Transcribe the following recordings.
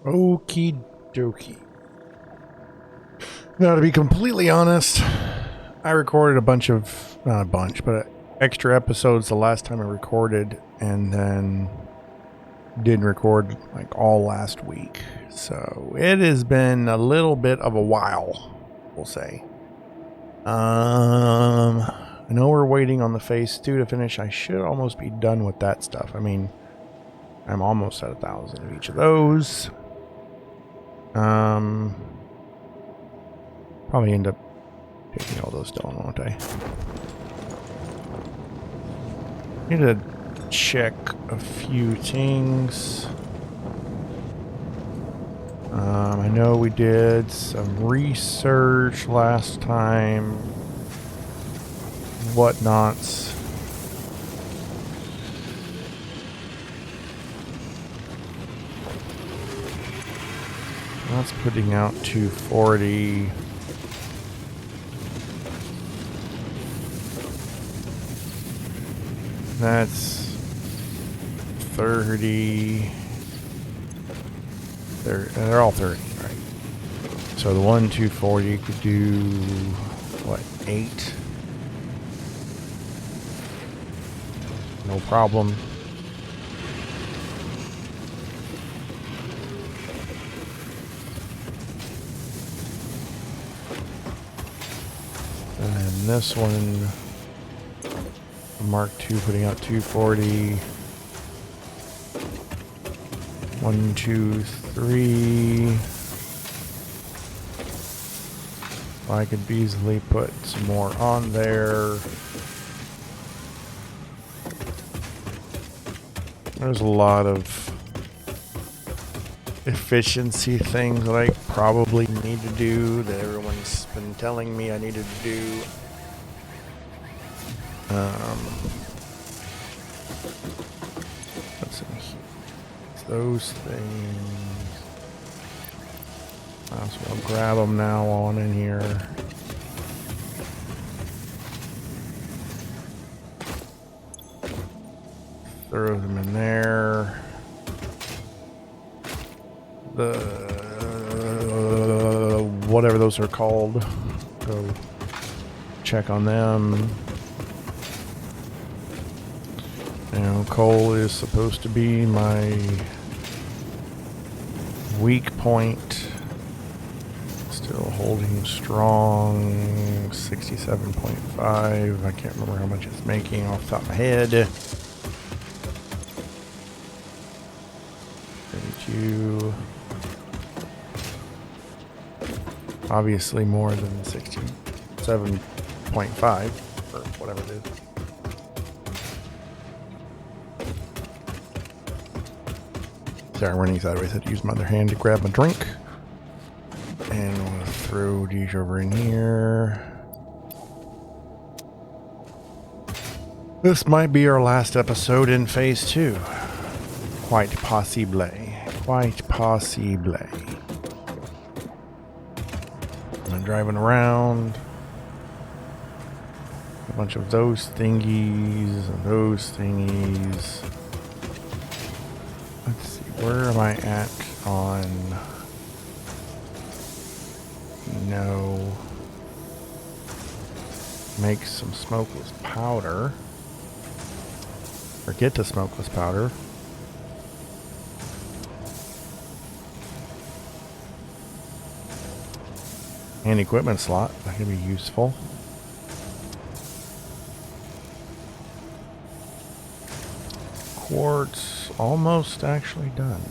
Okie dokie. Now, to be completely honest, I recorded not a bunch, but extra episodes the last time I recorded, and then didn't record like all last week. So it has been a little bit of a while, we'll say. I know we're waiting on the phase 2 to finish. I should almost be done with that stuff. I mean, I'm almost at 1,000 of each of those. Probably end up taking all those down, won't I? Need to check a few things. I know we did some research last time. Whatnots. That's putting out 240. That's 30. They're all 30, right? So the 240 could do what, 8? No problem. And then this one, Mark II, putting out 240. 1, 2, 3. I could easily put some more on there. There's a lot of efficiency things that I probably need to do that everyone's been telling me I needed to do. What's in here? It's those things. So I'll grab them now while I'm in here. Throw them in there. The whatever those are called. Go check on them. You know, coal is supposed to be my weak point. Still holding strong. 67.5. I can't remember how much it's making off the top of my head. 32. Obviously more than 67.5 or whatever it is. Sorry, I'm running sideways. I had to use my other hand to grab my drink. And we'll throw these over in here. This might be our last episode in phase 2. Quite possibly. Quite possibly. I'm driving around. A bunch of those thingies and those thingies. Let's see, where am I at on... No. Make some smokeless powder. Or get to smokeless powder. And equipment slot. That can be useful. Quartz almost actually done.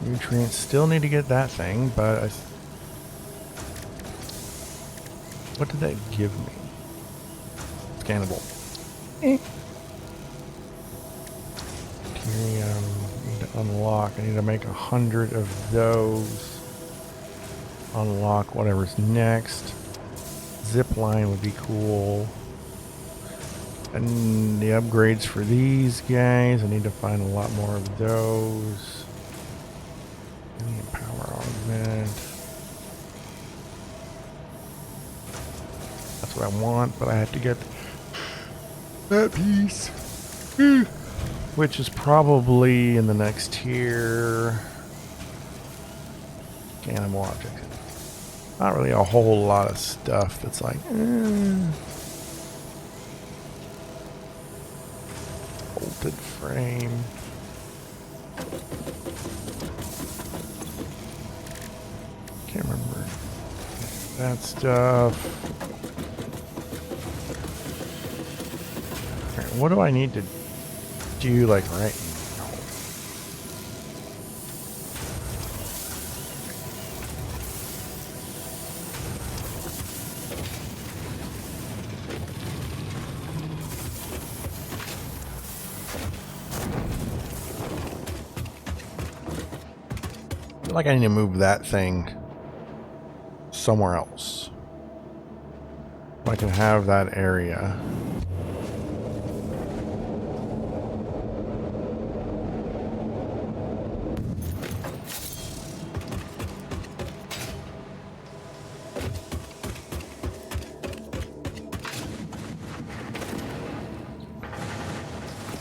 Nutrients still need to get that thing, but what did that give me? Scannable. Deuterium, need to unlock. I need to make 100 of those. Unlock whatever's next. Zip line would be cool. And the upgrades for these guys, I need to find a lot more of those. Power augment. That's what I want, but I have to get that piece. which is probably in the next tier. Animal object. Not really a whole lot of stuff that's like, bolted frame. Can't remember that stuff. All right, what do I need to do like right now? I feel like I need to move that thing somewhere else. I can have that area.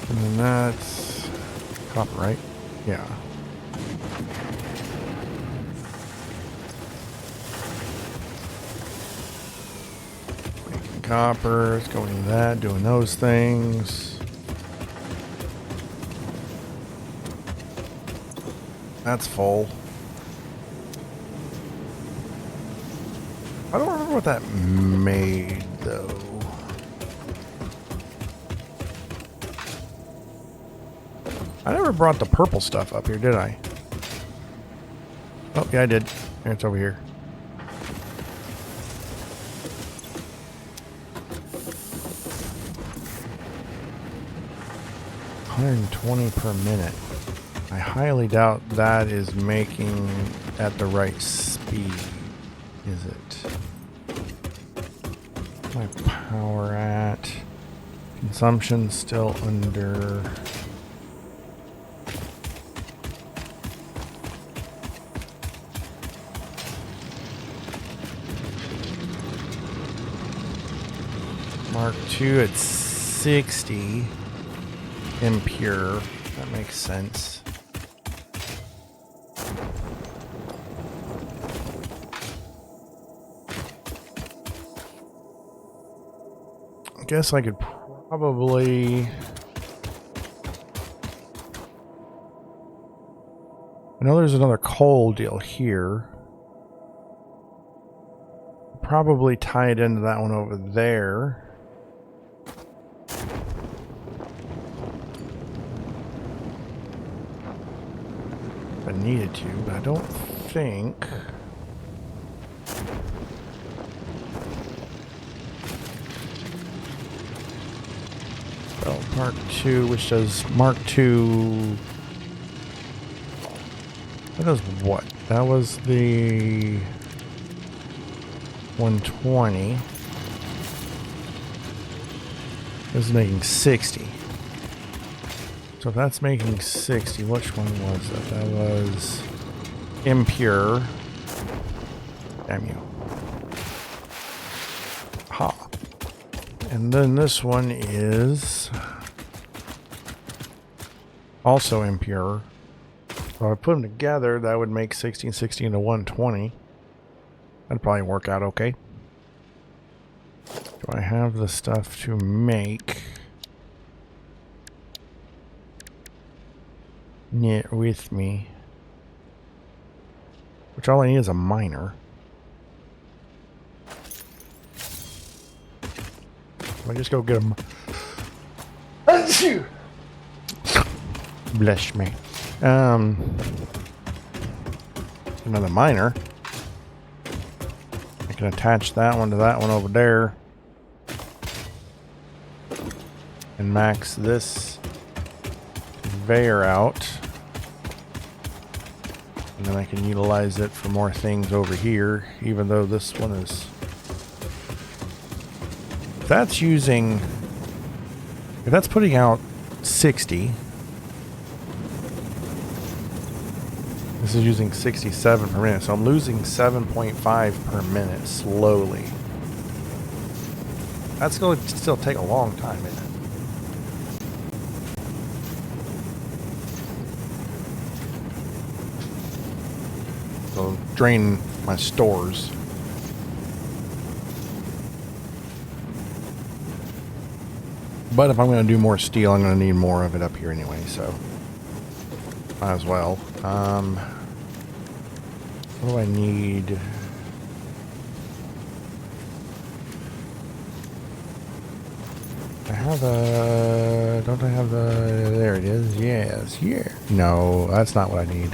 And then that's copper, right? Yeah. Making copper, it's going to that, doing those things. That's full. I don't remember what that made, though. I never brought the purple stuff up here, did I? Oh, yeah, I did. It's over here. $120 per minute. I highly doubt that is making at the right speed, is it? My power at? Consumption still under... Mark II at 60. Impure. That makes sense. I guess I could probably... I know there's another coal deal here. Probably tie it into that one over there. I needed to, but I don't think... Well, Mark II, which does Mark II... That does what? That was the 120. This is making 60. So if that's making 60, which one was that? That was impure. Damn you. Ha. And then this one is also impure. So if I put them together, that would make 60 and 60 into 120. That'd probably work out okay. Do I have the stuff to make it with me? Which all I need is a miner. I just go get them. Bless me. Another miner. I can attach that one to that one over there. And max this conveyor out. And then I can utilize it for more things over here, even though this one is... If that's using... If that's putting out 60... This is using 67 per minute, so I'm losing 7.5 per minute slowly. That's going to still take a long time, isn't it? So drain my stores. But if I'm going to do more steel, I'm going to need more of it up here anyway, so might as well. What do I need? I have a... Don't I have the... There it is. Yes, here. No, that's not what I need.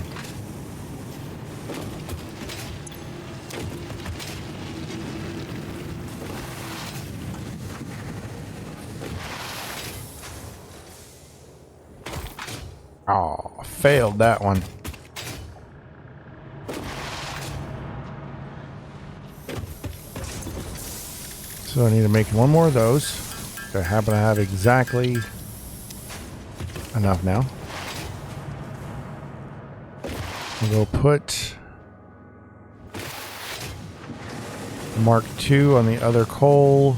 Oh, failed that one. So I need to make one more of those. I happen to have exactly enough now. We'll go put Mark II on the other coal.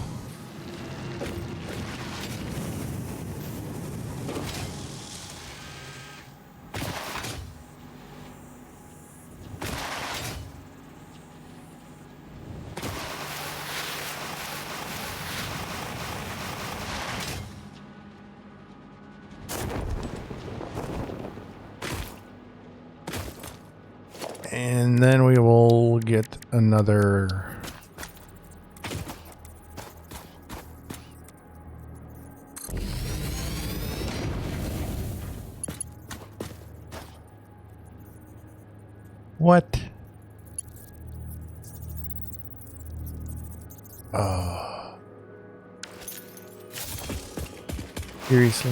And then we will get another... What? Seriously?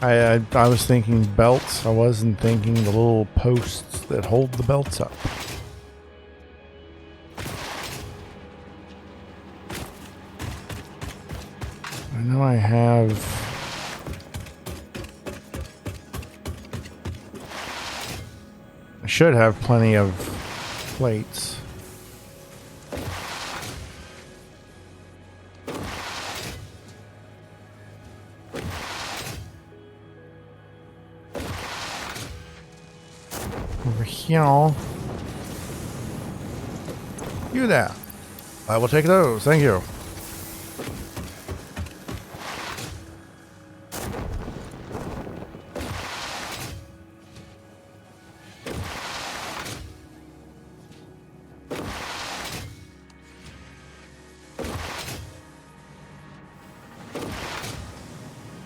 I was thinking belts. I wasn't thinking the little posts that hold the belts up. I know I have... I should have plenty of plates. Over here. You there. I will take those. Thank you.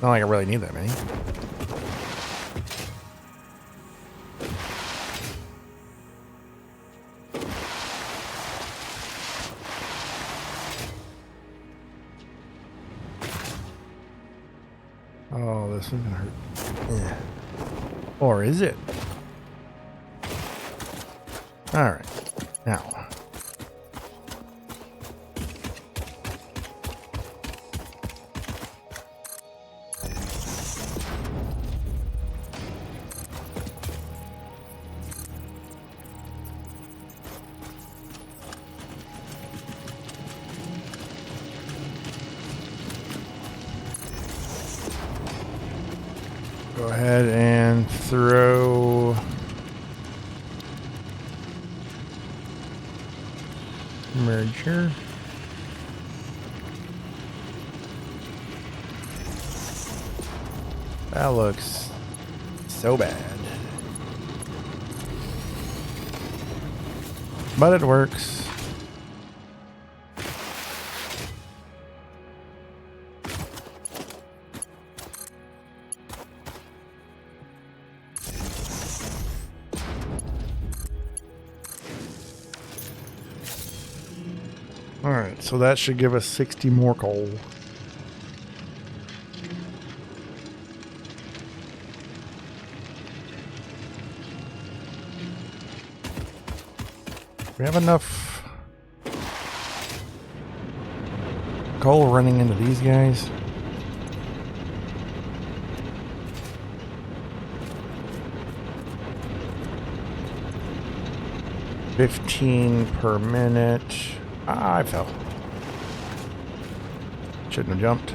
Not like I really need that many. Oh, this one's gonna hurt. Yeah. Or is it? Alright. Now. Go ahead and throw merger. That looks so bad. But it works. Alright, so that should give us 60 more coal. We have enough coal running into these guys. $15 per minute. Ah, I fell. Shouldn't have jumped.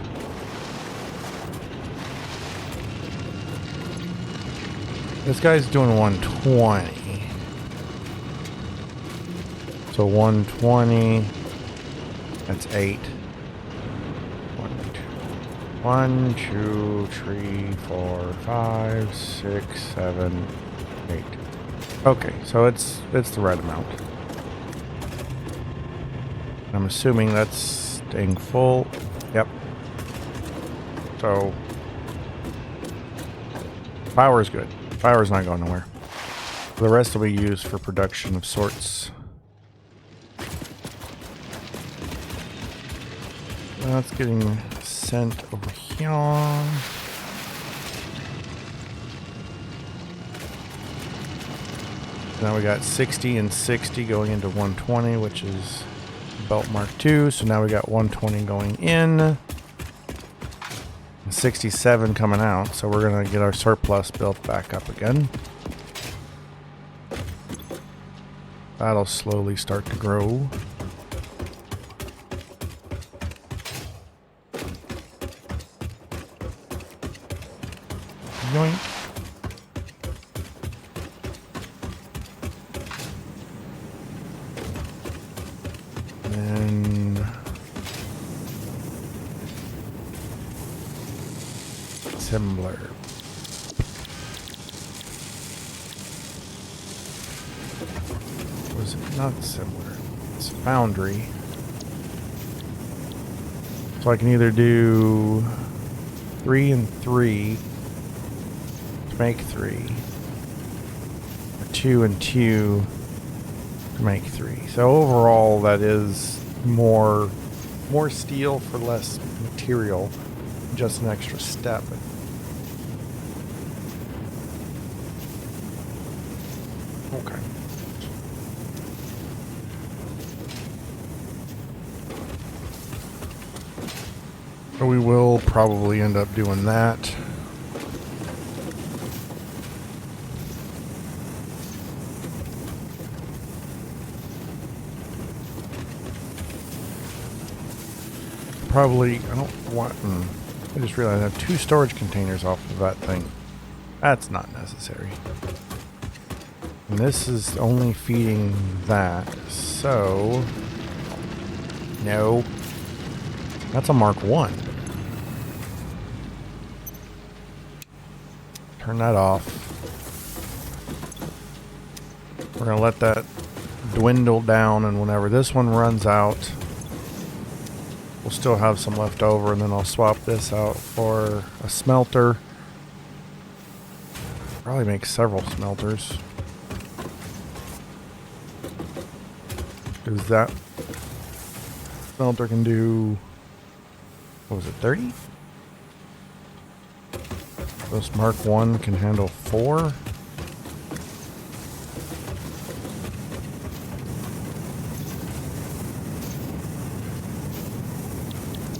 This guy's doing 120. So 120. That's 8. 1, 2, 3, 4, 5, 6, 7, 8. Okay, so it's the right amount. I'm assuming that's staying full. Yep. So power is good. Power's not going nowhere. The rest will be used for production of sorts. That's getting sent over here. Now we got 60 and 60 going into 120, which is belt mark 2. So now we got 120 going in, and 67 coming out. So we're gonna get our surplus built back up again. That'll slowly start to grow. Yoink. And assembler. Was it not assembler? It's foundry. So I can either do 3 and 3 to make 3, or 2 and 2 to make 3. So overall, that is more steel for less material, just an extra step. Okay. So we will probably end up doing that. Probably, I don't want, I just realized I have 2 storage containers off of that thing. That's not necessary. And this is only feeding that, so no. That's a Mark 1. Turn that off. We're gonna let that dwindle down, and whenever this one runs out, we'll still have some left over, and then I'll swap this out for a smelter. Probably make several smelters. Because that smelter can do, what was it, 30? This Mark 1 can handle 4.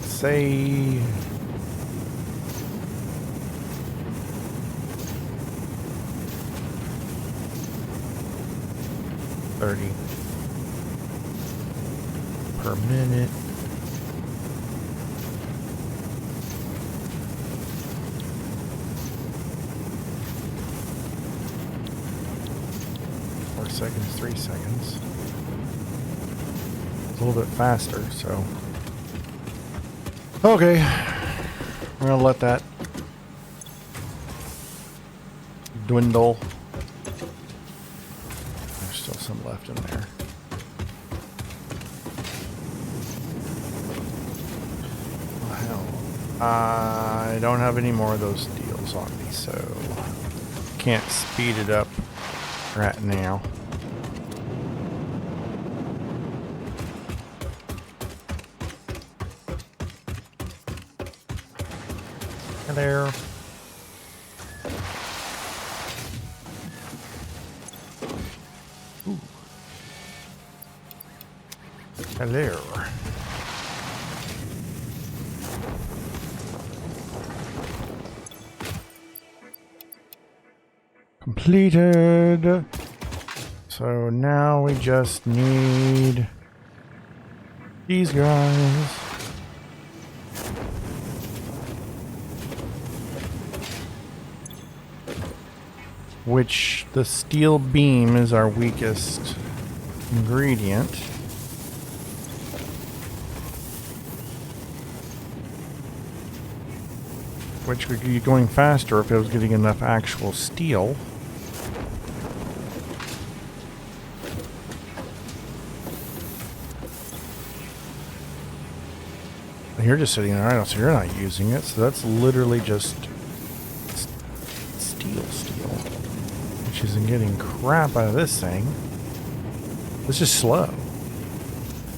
Say 30 per minute. Seconds, 3 seconds. It's a little bit faster, so. Okay. We're gonna let that dwindle. There's still some left in there. Oh, hell. I don't have any more of those deals on me, so can't speed it up right now. There. Ooh. Hello. Completed. So now we just need these guys. which the steel beam is our weakest ingredient. Which would be going faster if it was getting enough actual steel. You're just sitting there idle, so you're not using it. So that's literally just steel, which isn't getting crap out of this thing. It's just slow.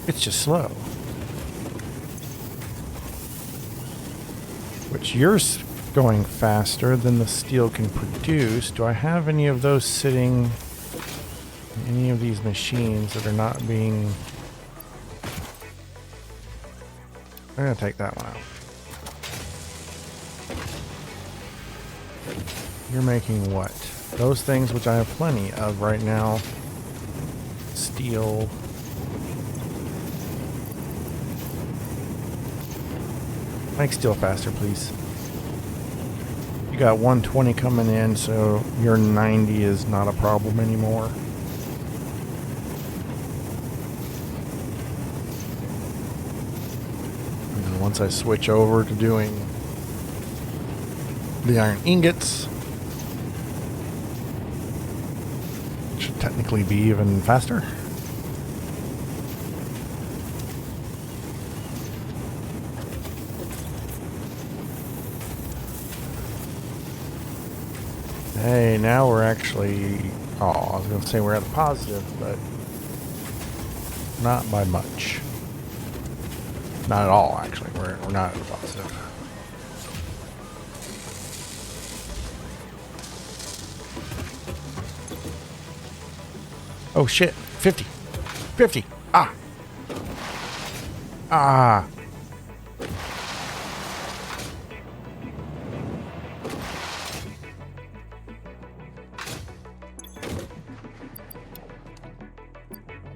It's just slow. Which yours going faster than the steel can produce. Do I have any of those sitting in any of these machines that are not being... I'm going to take that one out. You're making what? Those things which I have plenty of right now. Steel. Make steel faster, please. You got 120 coming in, so your 90 is not a problem anymore. And once I switch over to doing the iron ingots, it should technically be even faster. Hey, now we're actually... Oh, I was going to say we're at the positive, but not by much. Not at all, actually. We're not at the positive. Oh, shit. 50. 50. Ah. Ah.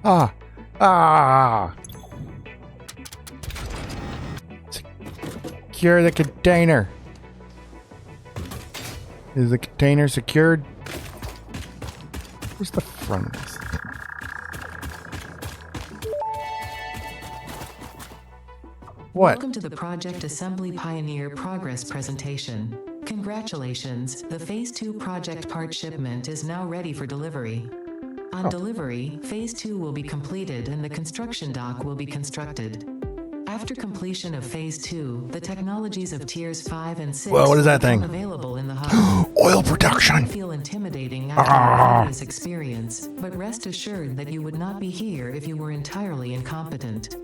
Ah! Ah! Secure the container. Is the container secured? Where's the front of this? What? Welcome to the Project Assembly Pioneer Progress presentation. Congratulations, the Phase 2 project part shipment is now ready for delivery. On delivery, Phase 2 will be completed and the construction dock will be constructed. After completion of Phase 2, the technologies of Tiers 5 and 6 Whoa, what is that will become thing? available in the hub. Oil production! It may feel intimidating after your previous experience, but rest assured that you would not be here if you were entirely incompetent.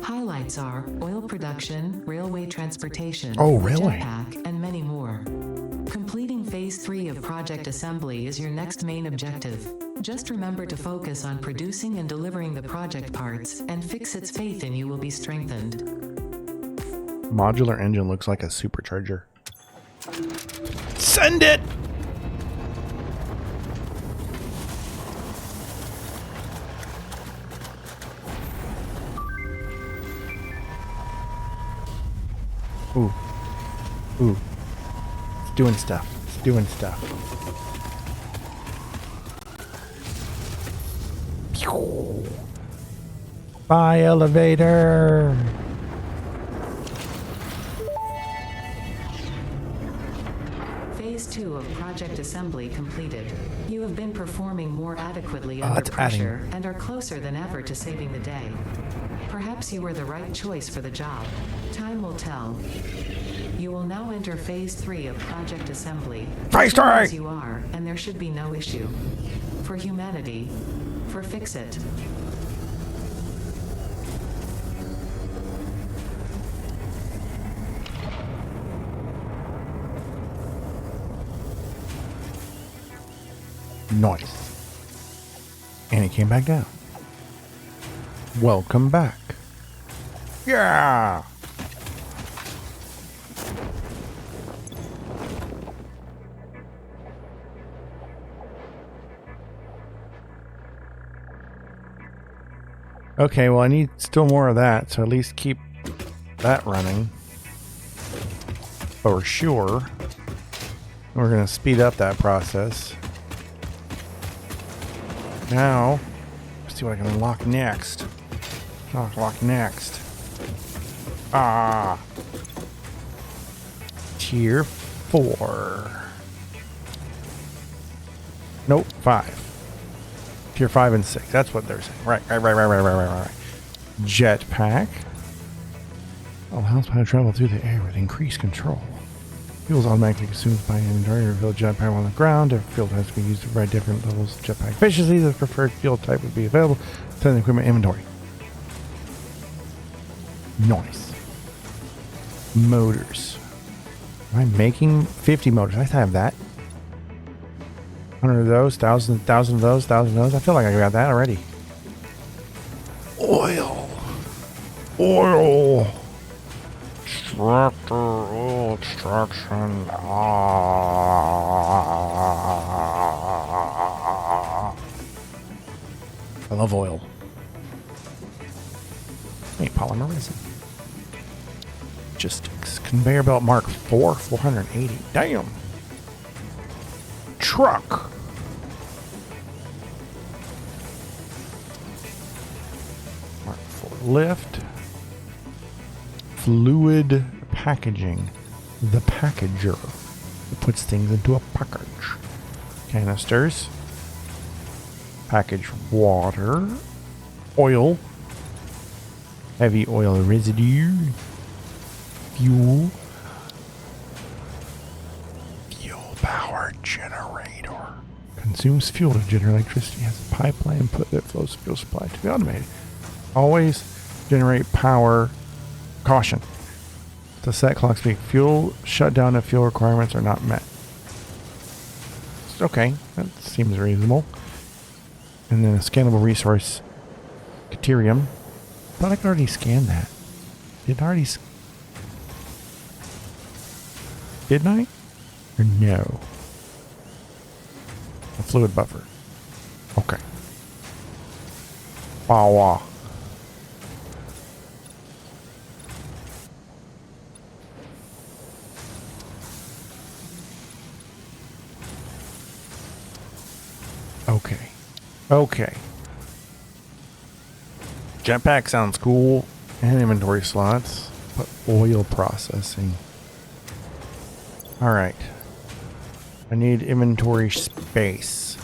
Highlights are oil production, railway transportation, jetpack, and many more. Completing Phase 3 of Project Assembly is your next main objective. Just remember to focus on producing and delivering the project parts, and Fixit's faith in you will be strengthened. Modular engine looks like a supercharger. Send it! Ooh. Ooh. It's doing stuff. It's doing stuff. Bye, elevator. Phase 2 of Project Assembly completed. You have been performing more adequately under pressure and are closer than ever to saving the day. Perhaps you were the right choice for the job. Time will tell. You will now enter Phase 3 of Project Assembly. Phase 3! As you are, and there should be no issue. For humanity. For Fixit. Nice. And it came back down. Welcome back. Yeah! Okay, well I need still more of that, so at least keep that running. For sure. We're going to speed up that process. Now, let's see what I can unlock next. Unlock next. Ah. Tier 4. Nope, 5. Tier 5 and 6. That's what they're saying. Right. Jetpack. Allows pilot to travel through the air with increased control. Fuel is automatically consumed by an inventory or fill jetpack on the ground. Different fuel types can be used to provide different levels of jetpack efficiency. The preferred fuel type would be available to the equipment inventory. Nice. Motors. Am I making 50 motors? I have that. 100 of those, 1,000 of those, 1,000 of those. I feel like I got that already. Oil. Extractor, oil extraction. I love oil. Hey, polymer resin. Logistics. Conveyor belt Mark 4, 480. Damn. Truck. Mark 4 lift. Fluid packaging. The packager. It puts things into a package. Canisters. Package water. Oil. Heavy oil residue. Fuel. Fuel power generator. Consumes fuel to generate electricity. Has a pipeline input that flows fuel supply to be automated. Always generate power. Caution. To set clock speed. Fuel shutdown if fuel requirements are not met. Okay, that seems reasonable. And then a scannable resource. Deuterium. I thought I could already scan that. Didn't I? Or no? A fluid buffer. Okay. Wow. Okay. Jetpack sounds cool. And inventory slots. But oil processing. Alright. I need inventory space.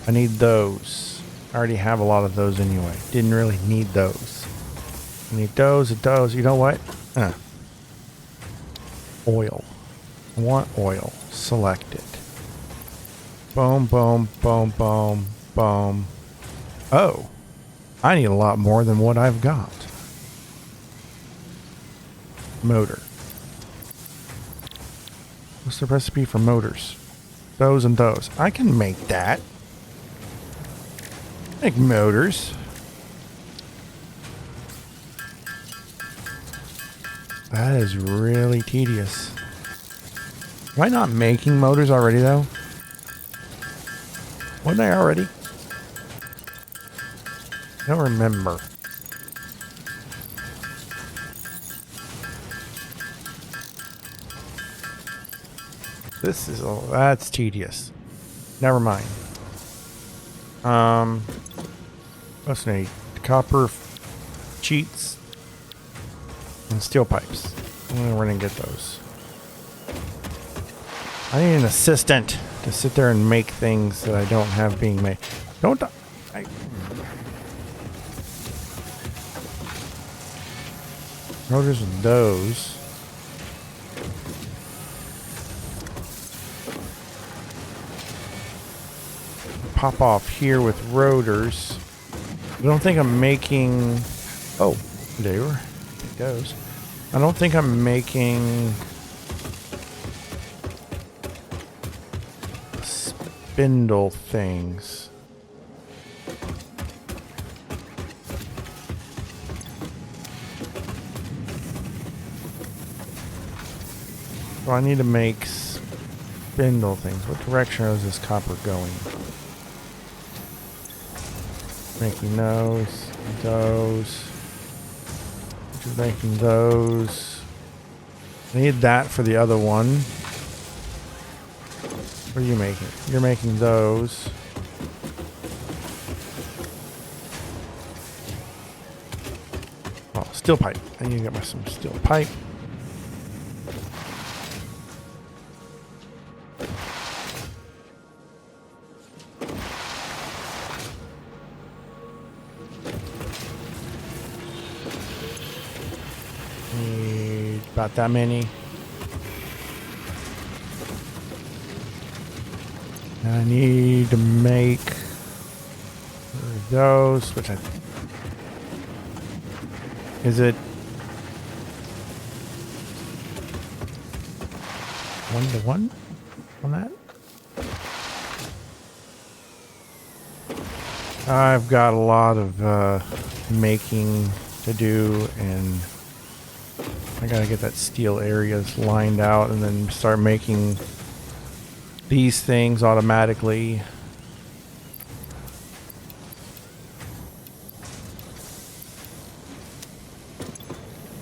I need those. I already have a lot of those anyway. Didn't really need those. I need those and those. You know what? Oil. I want oil. Select it. Boom, boom, boom, boom, boom. Oh. I need a lot more than what I've got. Motor. What's the recipe for motors? Those and those. I can make that. Make motors. That is really tedious. Am I not making motors already though? Wasn't I already? I don't remember. That's tedious. Never mind. What's the name? Copper cheats and steel pipes. I'm gonna run and get those. I need an assistant to sit there and make things that I don't have being made. Don't I? Rotors and those. Pop off here with rotors. I don't think I'm making... Oh, there. It goes. I don't think I'm making... spindle things. So I need to make spindle things. What direction is this copper going? Making those. Just making those. I need that for the other one. What are you making? You're making those. steel pipe. I need to get some steel pipe. Need about that many. I need to make those, which is it 1-to-1 on that? I've got a lot of making to do, and I gotta get that steel areas lined out and then start making these things automatically.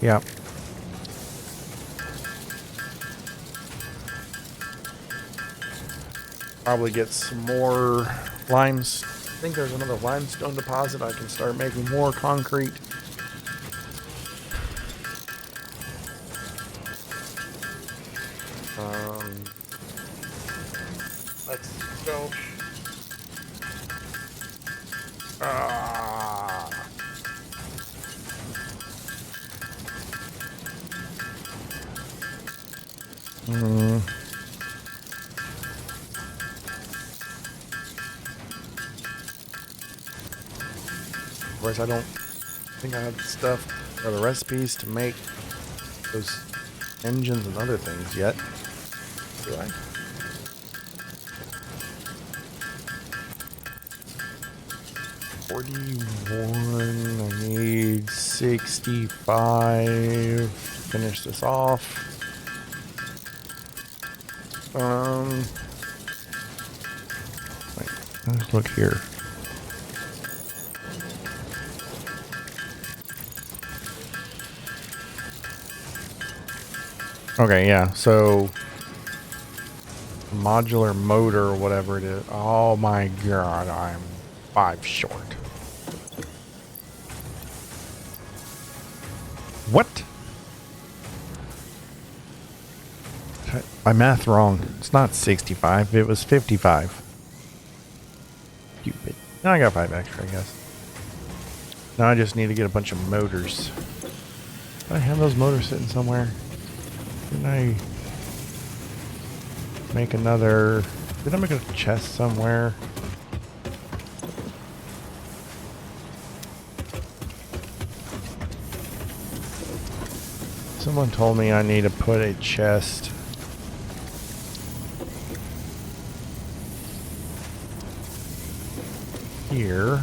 Yep. Probably get some more limes. I think there's another limestone deposit. I can start making more concrete. Let's go. Of course, I don't think I have the stuff or the recipes to make those engines and other things yet. Do I? $41. I need 65 to finish this off. Wait, let's look here. Okay, yeah, so modular motor or whatever it is. Oh my god, I'm 5 short. What? My math wrong. It's not 65, it was 55. Stupid. Now I got 5 extra, I guess. Now I just need to get a bunch of motors. Do I have those motors sitting somewhere? Didn't I make another... Did I make a chest somewhere? Someone told me I need to put a chest here.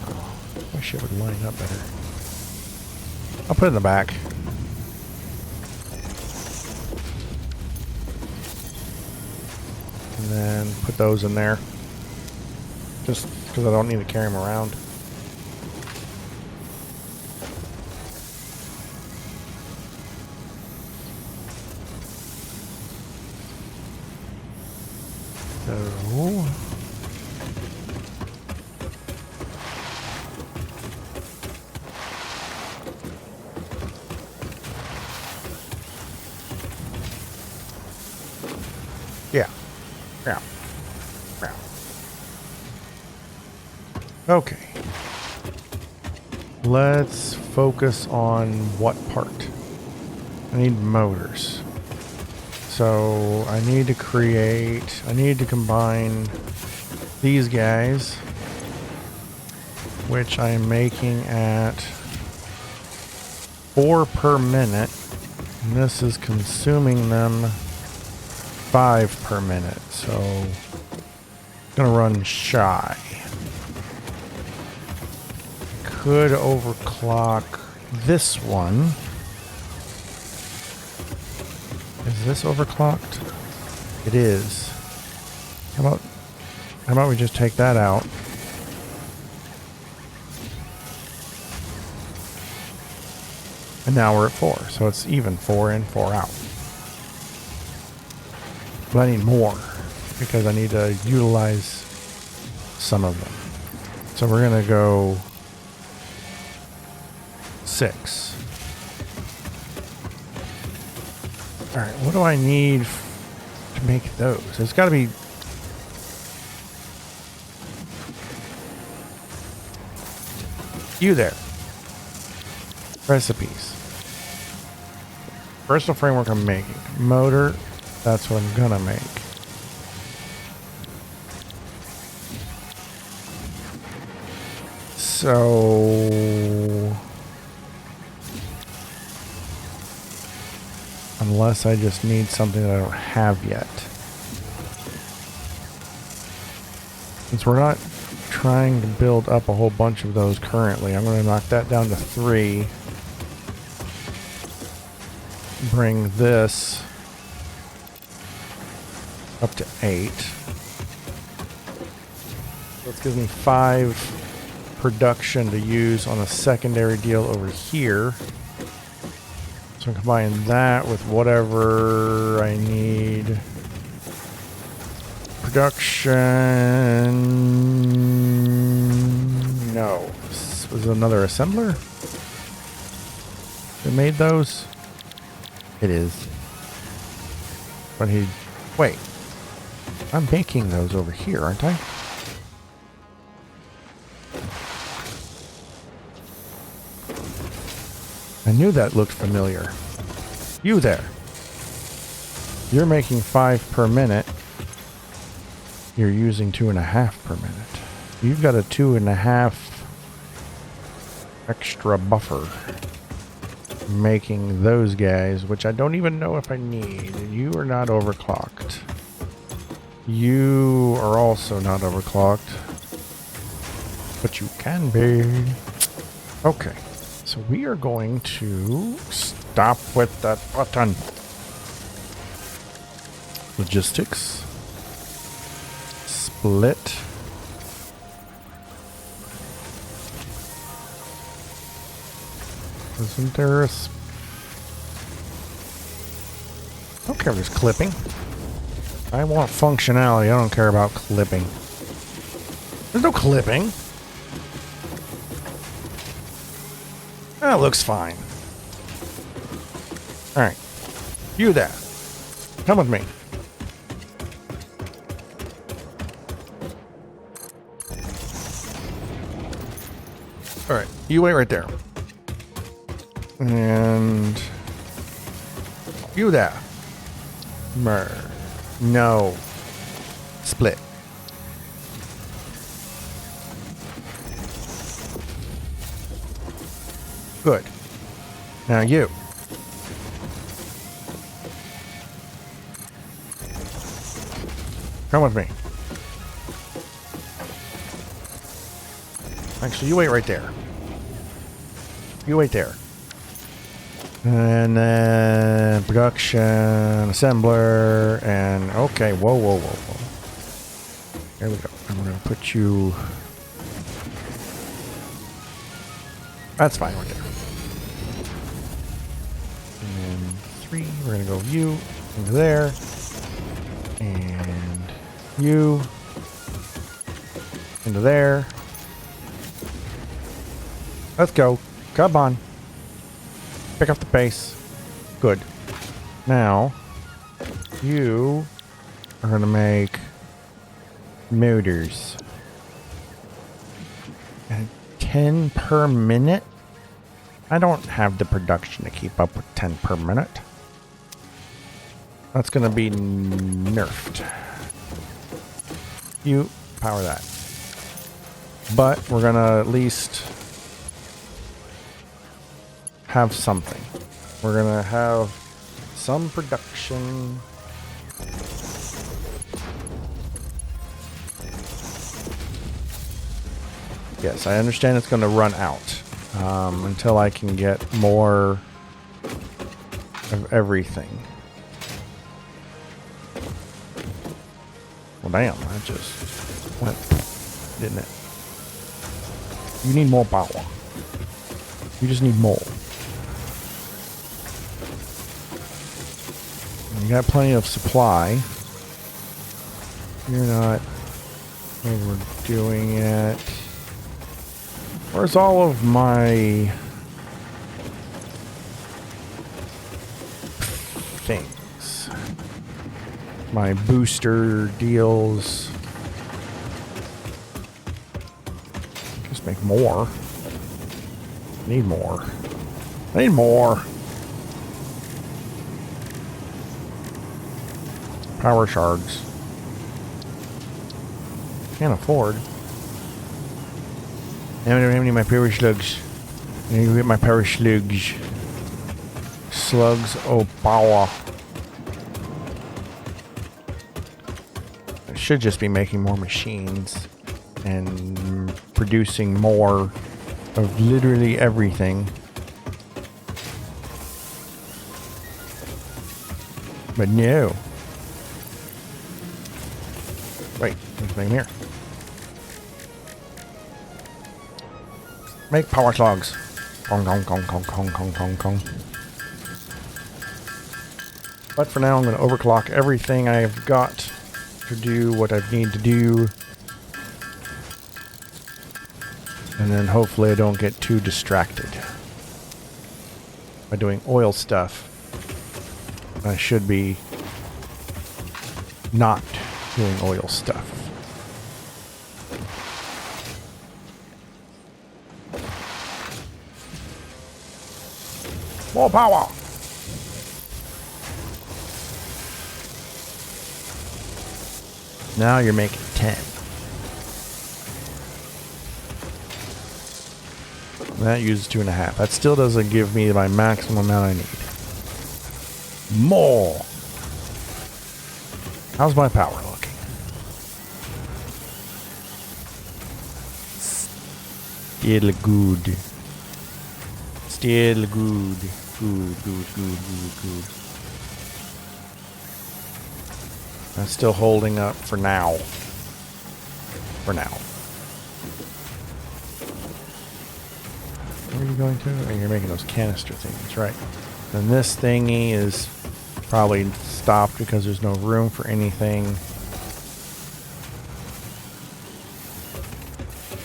Oh, wish it would line up better. I'll put it in the back. And then put those in there. Just because I don't need to carry them around. So... Yeah. Yeah. Yeah. Okay. Let's focus on what part. I need motors. So I need to combine these guys, which I'm making at 4 per minute. And this is consuming them 5 per minute, so gonna run shy. Could overclock this one. Is this overclocked? It is. How about we just take that out? And now we're at 4, so it's even 4 in, 4 out. But I need more because I need to utilize some of them. So we're gonna go 6. All right, what do I need to make those? It's got to be... You there. Recipes. Personal framework I'm making. Motor, that's what I'm gonna make. So... Unless I just need something that I don't have yet. Since we're not trying to build up a whole bunch of those currently, I'm going to knock that down to 3. Bring this up to 8. That gives me 5 production to use on a secondary deal over here. So I'm combining that with whatever I need. Production. No. This was another assembler? Who made those? It is. But he... Wait. I'm making those over here, aren't I? I knew that looked familiar. You there. You're making 5 per minute. You're using 2.5 per minute. You've got a 2.5 extra buffer. Making those guys, which I don't even know if I need. You are not overclocked. You are also not overclocked. But you can be. Okay. So we are going to stop with that button. Logistics. Split. Isn't there a... I don't care if there's clipping. I want functionality. I don't care about clipping. There's no clipping. That looks fine. Alright. You there. Come with me. Alright. You wait right there. And... You there. No. Split. Good. Now you. Come with me. Actually, you wait right there. You wait there. And then production, assembler, and okay, whoa. There we go. I'm gonna put you... That's fine right there. And 3, we're gonna go you into there. And you into there. Let's go. Come on. Pick up the pace. Good. Now, you are going to make motors. And 10 per minute? I don't have the production to keep up with 10 per minute. That's going to be nerfed. You power that. But we're going to at least have something. We're gonna have some production. Yes, I understand it's gonna run out until I can get more of everything. Well, damn, that just went, didn't it? You need more power. You just need more. You got plenty of supply. You're not overdoing it. Where's all of my things. My booster deals. Just make more. Need more. I need more. Power shards. Can't afford. I don't have any of my power slugs. I need to get my power slugs. Slugs, oh power. I should just be making more machines and producing more of literally everything. But no. Wait, there's something here. Make power slugs. Kong, kong, kong, kong, kong, kong, kong, kong. But for now, I'm going to overclock everything I've got to do what I need to do. And then hopefully I don't get too distracted by doing oil stuff. I should be not doing oil stuff. More power! Now you're making 10. That uses 2.5. That still doesn't give me my maximum amount I need. More! How's my power looking? Still good. Still good. Good. That's still holding up for now. For now. Where are you going to? Oh, you're making those canister things, right. And this thingy is probably stopped because there's no room for anything.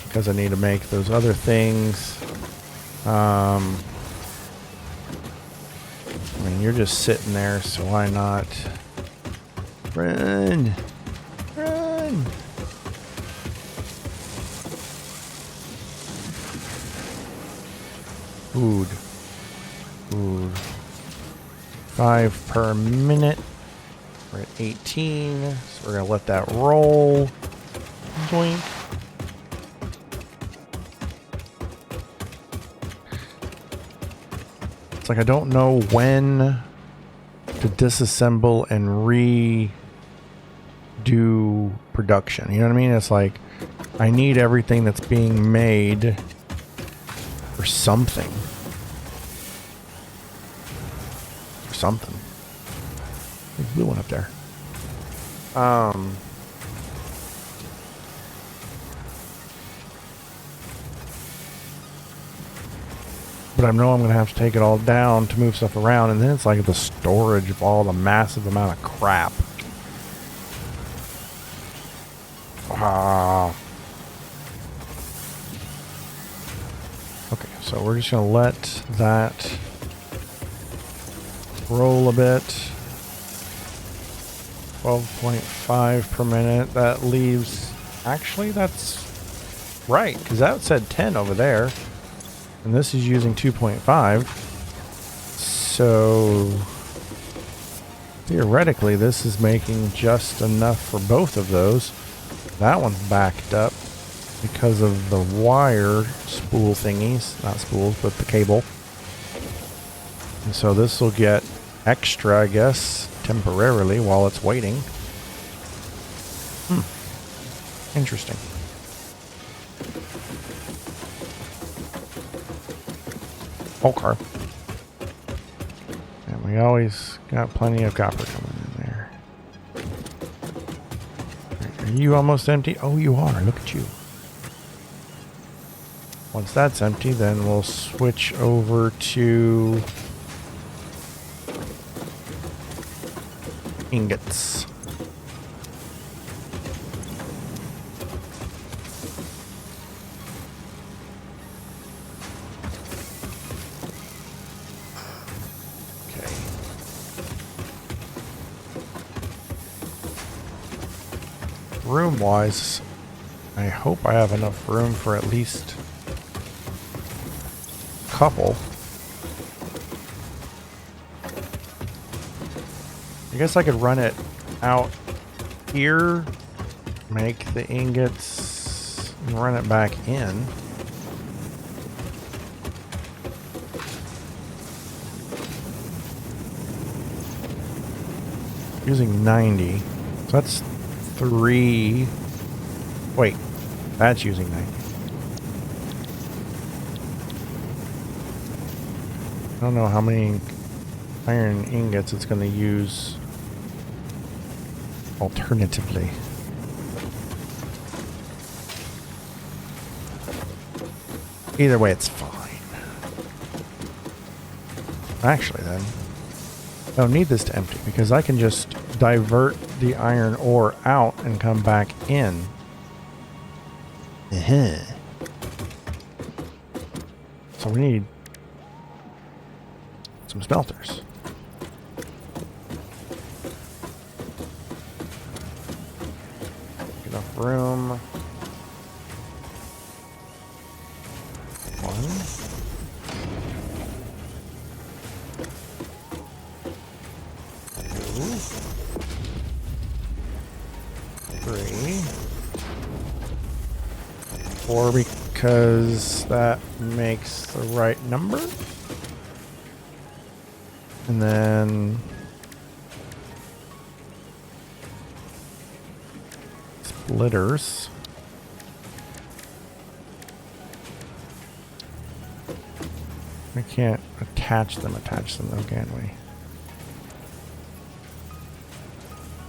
Because I need to make those other things. I mean, you're just sitting there, so why not? Run! Run! Food. 5 per minute. We're at 18, so we're gonna let that roll. Doink. It's like I don't know when to disassemble and redo production. You know what I mean? It's like I need everything that's being made for something. For something. There's a blue one up there. But I know I'm going to have to take it all down to move stuff around, and then it's like the storage of all the massive amount of crap. Okay, so we're just going to let that roll a bit. 12.5 per minute. That leaves... Actually, that's right, because that said 10 over there. And this is using 2.5. So theoretically, this is making just enough for both of those. That one's backed up because of the wire spool thingies. Not spools, but the cable. And so this will get extra, I guess, temporarily while it's waiting. Interesting. Okay. And we always got plenty of copper coming in there. Are you almost empty? Oh, you are. Look at you. Once that's empty, then we'll switch over to ingots. room-wise, I hope I have enough room for at least a couple. I guess I could run it out here, make the ingots, and run it back in. Using 90. So that's 3. Wait, that's using 90. I don't know how many iron ingots it's going to use alternatively. Either way, it's fine. Actually, then, I don't need this to empty because I can just divert the iron ore out and come back in. So we need some smelters. Enough room. 1. 3. 4 because that makes the right number. And then splitters. We can't attach them though, can we?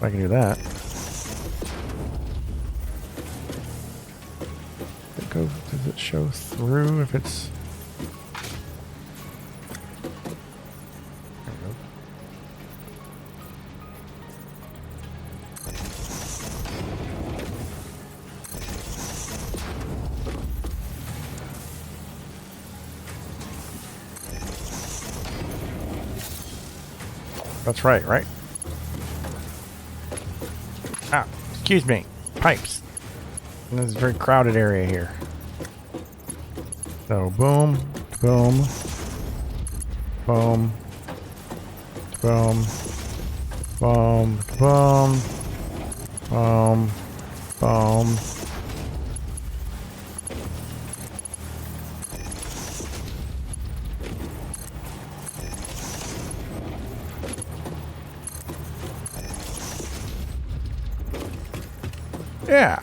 I can do that. Does it show through if it's... There we go. That's right? Ah, excuse me. Pipes. And this is a very crowded area here. So boom, boom, boom, boom, boom, boom, boom, boom. Yeah.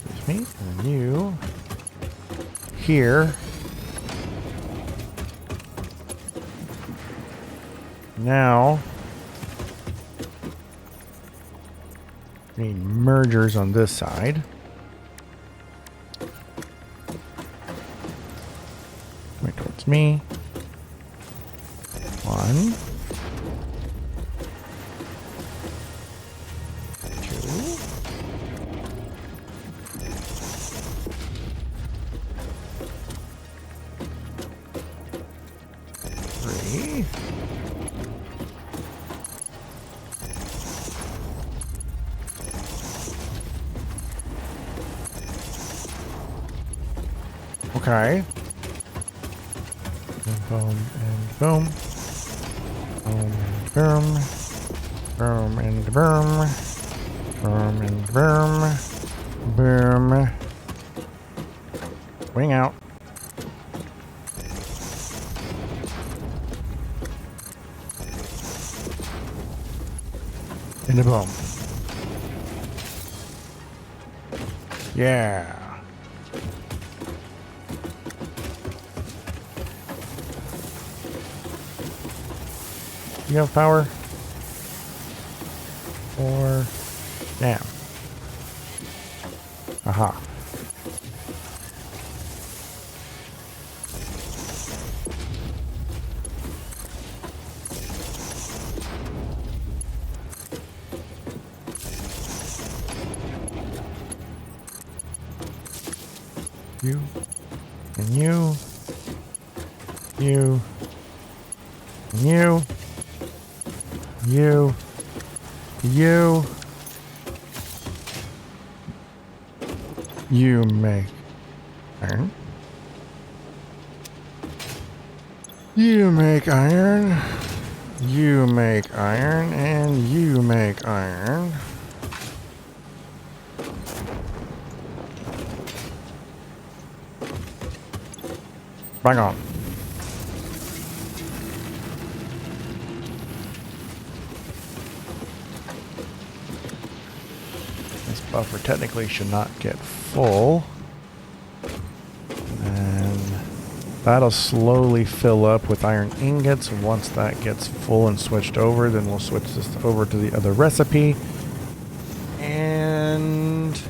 Excuse me. And you here. Now we need mergers on this side. Right towards me. 1, 2, 3. Okay. And boom and boom. Boom, boom, and boom, boom, and boom, boom. Wing out. And a boom. Yeah. You have power? Or damn. Aha. You and you You. You. You. You make iron. You make iron. You make iron. And you make iron. Bang on. This buffer technically should not get full. And that'll slowly fill up with iron ingots. Once that gets full and switched over, then we'll switch this over to the other recipe. And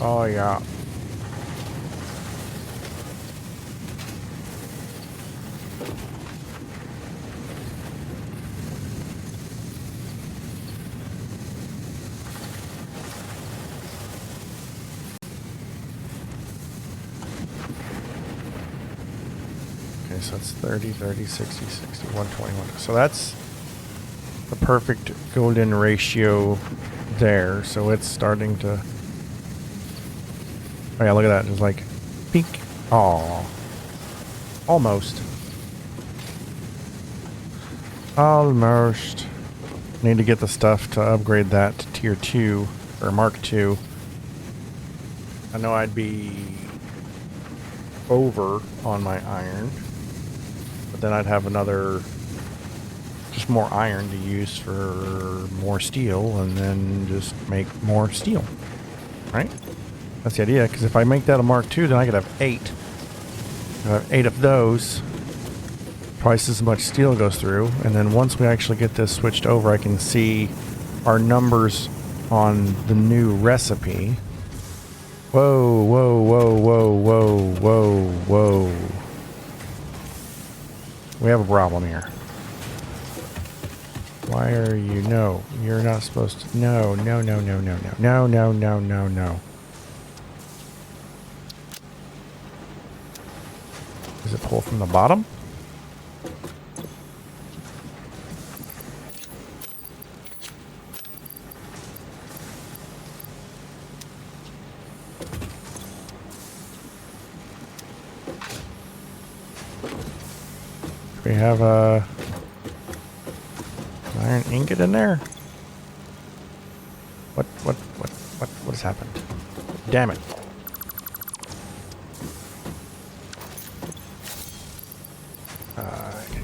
oh yeah. Okay, so it's 30, 30, 60, 60, 121. So that's the perfect golden ratio there. So it's starting to... Oh yeah, look at that. It's like pink. Aw. Almost. Almost. Need to get the stuff to upgrade that to tier 2 or Mark 2. I know I'd be over on my iron, but then I'd have another, just more iron to use for more steel, and then just make more steel, right? That's the idea, because if I make that a Mark II, then I could have 8. I have 8 of those. Twice as much steel goes through, and then once we actually get this switched over, I can see our numbers on the new recipe. Whoa, whoa, whoa, whoa, whoa, whoa, whoa. We have a problem here. Why are you... No, you're not supposed to... No, no, no, no, no, no. No, no, no, no, no. Does it pull from the bottom? We have a iron ingot in there. What has happened? Damn it.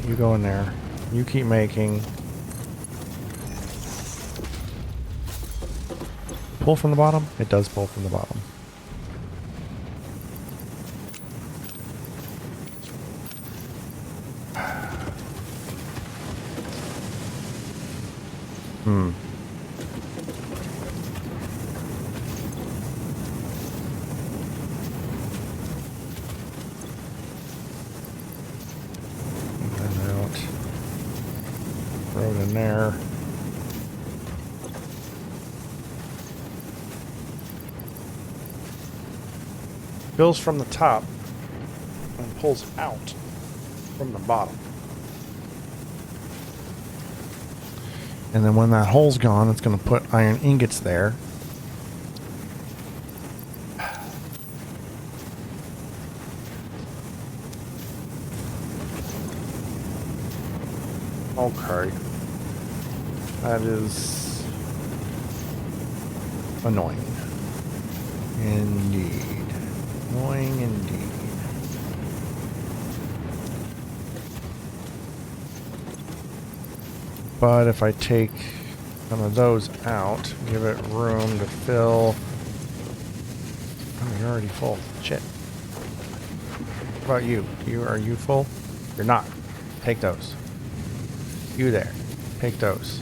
You go in there. You keep making. Pull from the bottom? It does pull from the bottom. Throw it in there. Fills from the top and pulls out from the bottom. And then when that hole's gone, it's going to put iron ingots there. Okay. That is annoying. Indeed. Annoying indeed. But if I take some of those out, give it room to fill. Oh, you're already full. Shit. What about you? Are you full? You're not. Take those. You there. Take those.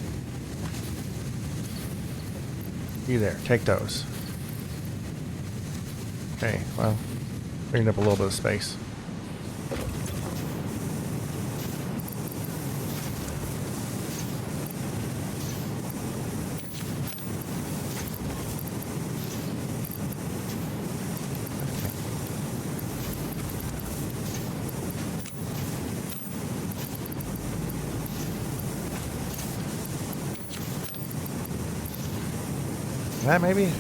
You there. Take those. Okay, well, cleaned up a little bit of space. That maybe?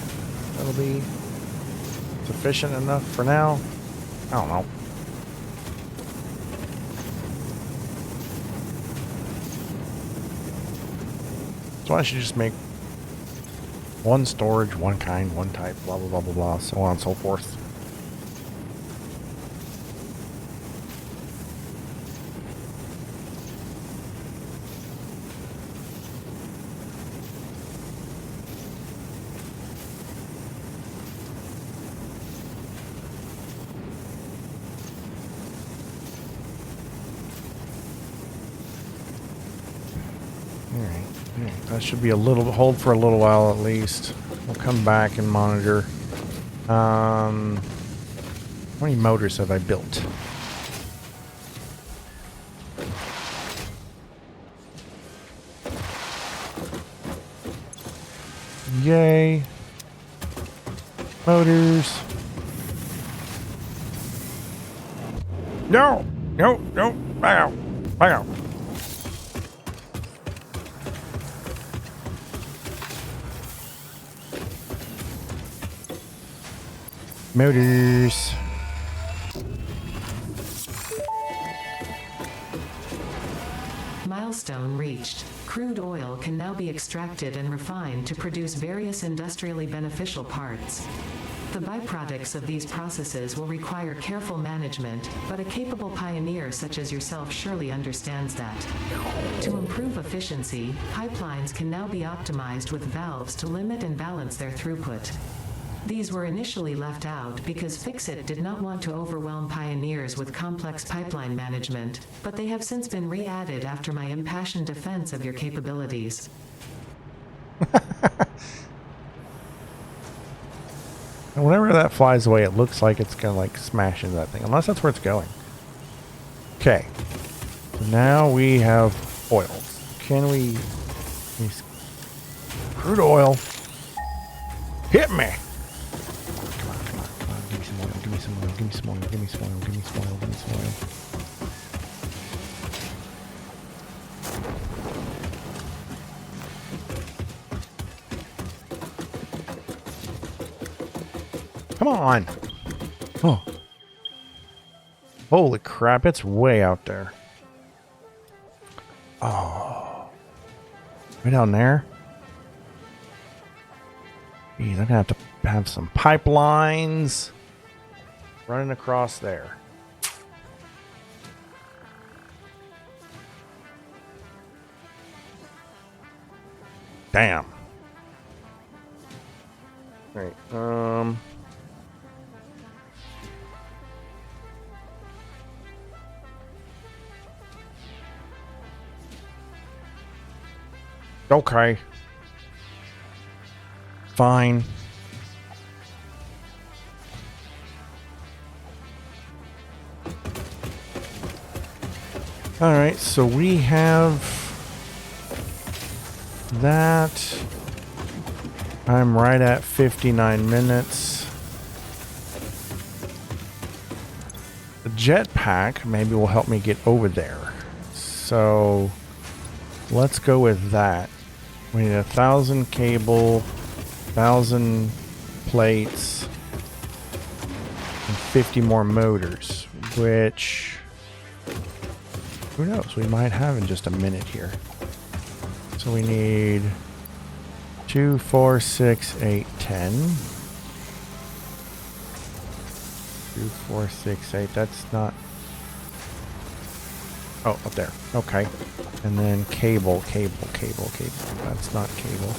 That'll be sufficient enough for now? I don't know. So I should just make one storage, one kind, one type, blah, blah, blah, blah, blah, so on and so forth. That should be a little hold for a little while at least. We'll come back and monitor. How many motors have I built? Yay. Motors. No! No! No! Back out! Back out! Motors. Milestone reached. Crude oil can now be extracted and refined to produce various industrially beneficial parts. The byproducts of these processes will require careful management, but a capable pioneer such as yourself surely understands that. To improve efficiency, pipelines can now be optimized with valves to limit and balance their throughput. These were initially left out because Fixit did not want to overwhelm pioneers with complex pipeline management, but they have since been re-added after my impassioned defense of your capabilities. And whenever that flies away, it looks like it's gonna like smash into that thing, unless that's where it's going. Okay. So now we have oils. Can we crude oil? Hit me! Give me some oil, give me some oil, give me some oil, give me some oil, give me some oil. Come on! Oh. Holy crap, it's way out there. Oh. Way down there? Geez, I'm gonna have to have some pipelines running across there. Damn. Right. Okay. Fine. All right, so we have that. I'm right at 59 minutes. The jetpack maybe will help me get over there. So let's go with that. We need 1,000 cable, 1,000 plates, and 50 more motors, which, who knows, we might have in just a minute here. So we need 2, 4, 6, 8, 10. 2, 4, 6, 8, that's not... Oh, up there. Okay. And then cable. That's not cable.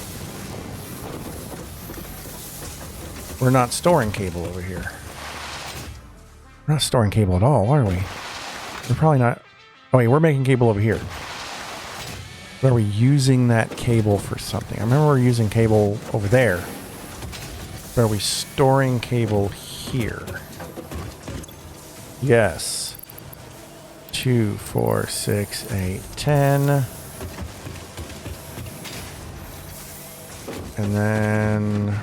We're not storing cable over here. We're not storing cable at all, are we? We're probably not... Oh, wait, we're making cable over here. But are we using that cable for something? I remember we're using cable over there. But are we storing cable here? Yes. 2, 4, 6, 8, 10. And then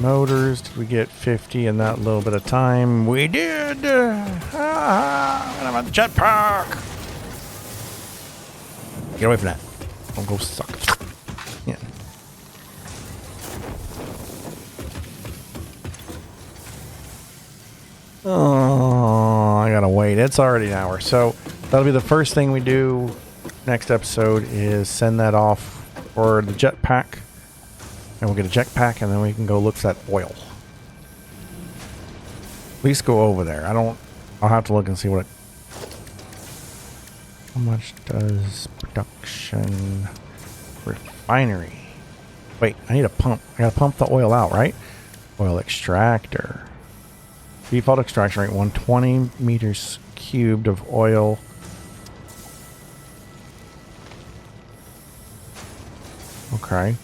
motors, did we get 50 in that little bit of time? We did! And I'm on the jetpack! Get away from that. Don't go suck. Yeah. Wait, it's already an hour. So that'll be the first thing we do next episode is send that off for the jetpack. And we'll get a jetpack and then we can go look for that oil. At least go over there. I'll have to look and see what it... How much does production refinery? Wait, I need a pump. I gotta pump the oil out, right? Oil extractor. Default extraction rate 120 meters cubed of oil. Okay.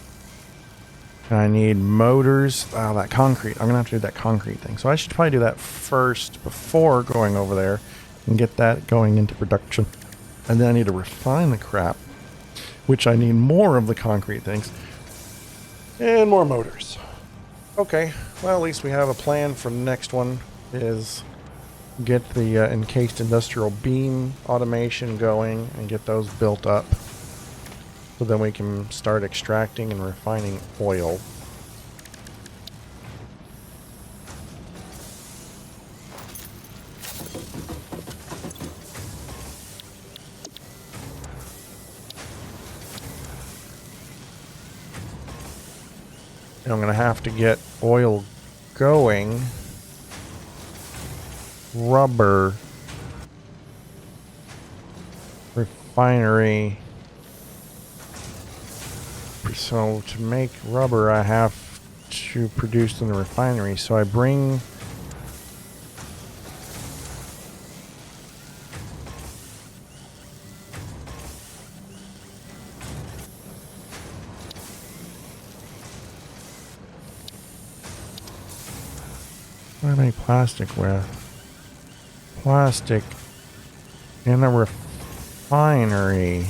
And I need motors. Oh, that concrete. I'm gonna have to do that concrete thing. So I should probably do that first before going over there and get that going into production. And then I need to refine the crap, which I need more of the concrete things and more motors. Okay, well, at least we have a plan for the next one is get the encased industrial beam automation going and get those built up. So then we can start extracting and refining oil. And I'm going to have to get oil going. Rubber. Refinery. So to make rubber, I have to produce in the refinery. So I bring... What do I make plastic with? Plastic in a refinery.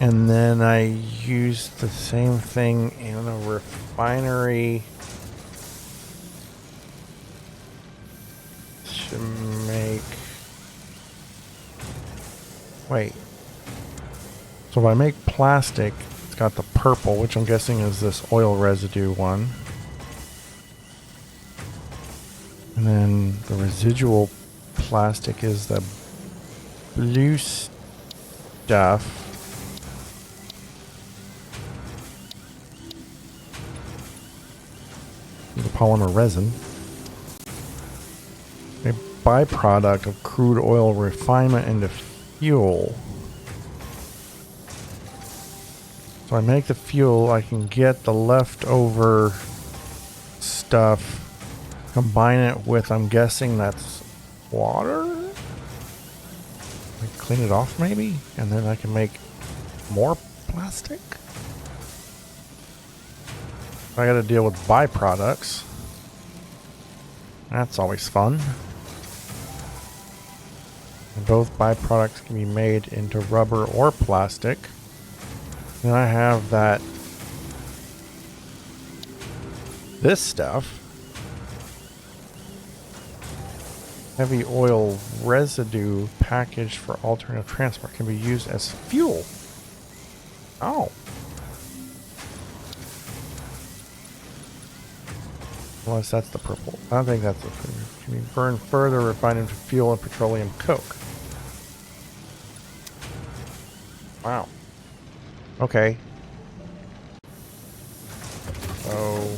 And then I use the same thing in a refinery to make... Wait. So if I make plastic, it's got the purple, which I'm guessing is this oil residue one. And then the residual plastic is the blue stuff. The polymer resin. A byproduct of crude oil refinement into fuel. So I make the fuel, I can get the leftover stuff, combine it with, I'm guessing that's water? Like clean it off maybe? And then I can make more plastic? I gotta deal with byproducts. That's always fun. And both byproducts can be made into rubber or plastic. Then I have that... this stuff. Heavy oil residue packaged for alternative transport can be used as fuel. Oh. Unless that's the purple. I don't think that's the purple. Can be burned further, refined into fuel and petroleum coke. Wow. Okay. So...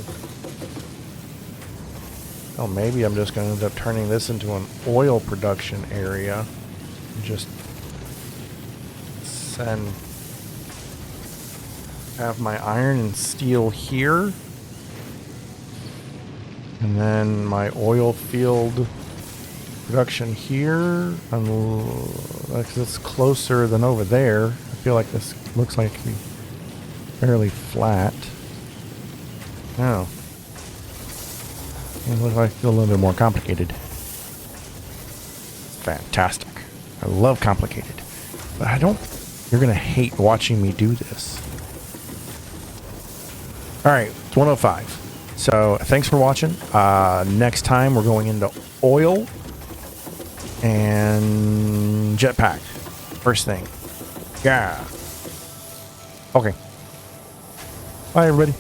oh, maybe I'm just going to end up turning this into an oil production area. And just send... have my iron and steel here. And then my oil field production here. Because it's closer than over there. I feel like this looks like it could be fairly flat. Oh. It looks like it's a little bit more complicated. Fantastic. I love complicated. But I don't... you're going to hate watching me do this. Alright, it's 1:05. So, thanks for watching. Next time, we're going into oil and jetpack. First thing. Yeah. Okay. Bye, everybody.